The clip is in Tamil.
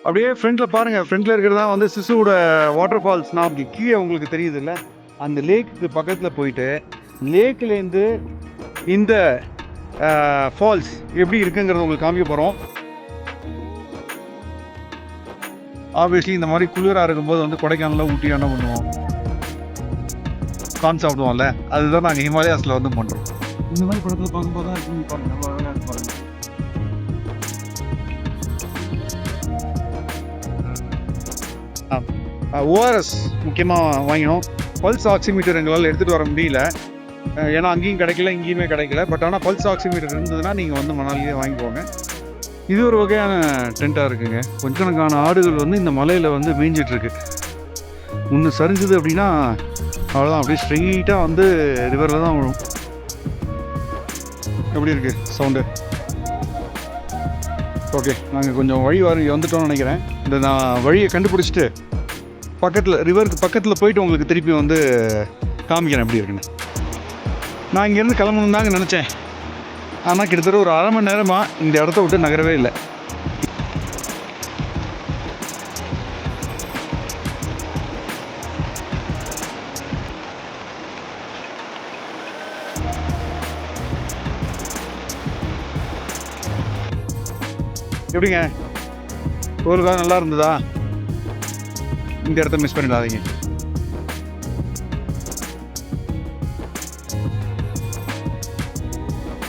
அப்படியே ஃப்ரண்ட்டில் பாருங்கள், ஃப்ரண்ட்டில் இருக்கிறது தான் வந்து சிசுவோட வாட்டர் ஃபால்ஸ். நான் கீழே உங்களுக்கு தெரியுது இல்லை, அந்த லேக்குக்கு பக்கத்தில் போயிட்டு லேக்லேருந்து இந்த ஃபால்ஸ் எப்படி இருக்குங்கிறத உங்களுக்கு காமிக்க போகிறோம். ஆப்வியஸ்லி இந்த மாதிரி குளிராக இருக்கும்போது வந்து கொடைக்கானலில் ஊட்டி என்ன பண்ணுவோம், கார்ன் சாப்பிடுவோம்ல, அதுதான் நாங்கள் ஹிமாலயாஸில் வந்து பண்ணுறோம். இந்த மாதிரி படத்தில் பார்க்கும்போது தான் இருக்கு பாருங்க, எவ்வளோ அழகாக இருக்கு பாருங்க. ஓஆர்எஸ் முக்கியமாக வாங்கினோம். பல்ஸ் ஆக்சிமீட்டர் எங்களால் எடுத்துகிட்டு வர முடியல, ஏன்னா அங்கேயும் கிடைக்கல, இங்கேயுமே கிடைக்கல. பட் ஆனால் பல்ஸ் ஆக்சிமீட்டர் இருந்ததுன்னா நீங்கள் வந்து மணாலியே வாங்கிக்கோங்க. இது ஒரு வகையான டென்ட்டாக இருக்குங்க. கொஞ்சக்கணக்கான ஆடுகள் வந்து இந்த மலையில் வந்து மேய்ஞ்சிட்ருக்கு. ஒன்று சரிஞ்சுது அப்படின்னா அவ்வளோதான், அப்படியே ஸ்ட்ரெயிட்டாக வந்து ரிவரில் தான் விழும். எப்படி இருக்குது சவுண்டு? ஓகே, நாங்கள் கொஞ்சம் வழி வந்துட்டோம்னு நினைக்கிறேன். இந்த நான் வழியை கண்டுபிடிச்சிட்டு பக்கத்தில் ரிவருக்கு பக்கத்தில் போயிட்டு உங்களுக்கு திருப்பி வந்து காமிக்கிறேன் எப்படி இருக்குன்னு. நான் இங்கேருந்து கிளம்பணும் தாங்க நினச்சேன், ஆனால் கிட்டத்தட்ட ஒரு அரை மணி நேரமாக இந்த இடத்த விட்டு நகரவே இல்லை. எப்படிங்க ஒரு காலம் நல்லா இருந்ததா? இந்த இடத்த மிஸ் பண்ணிடாதீங்க.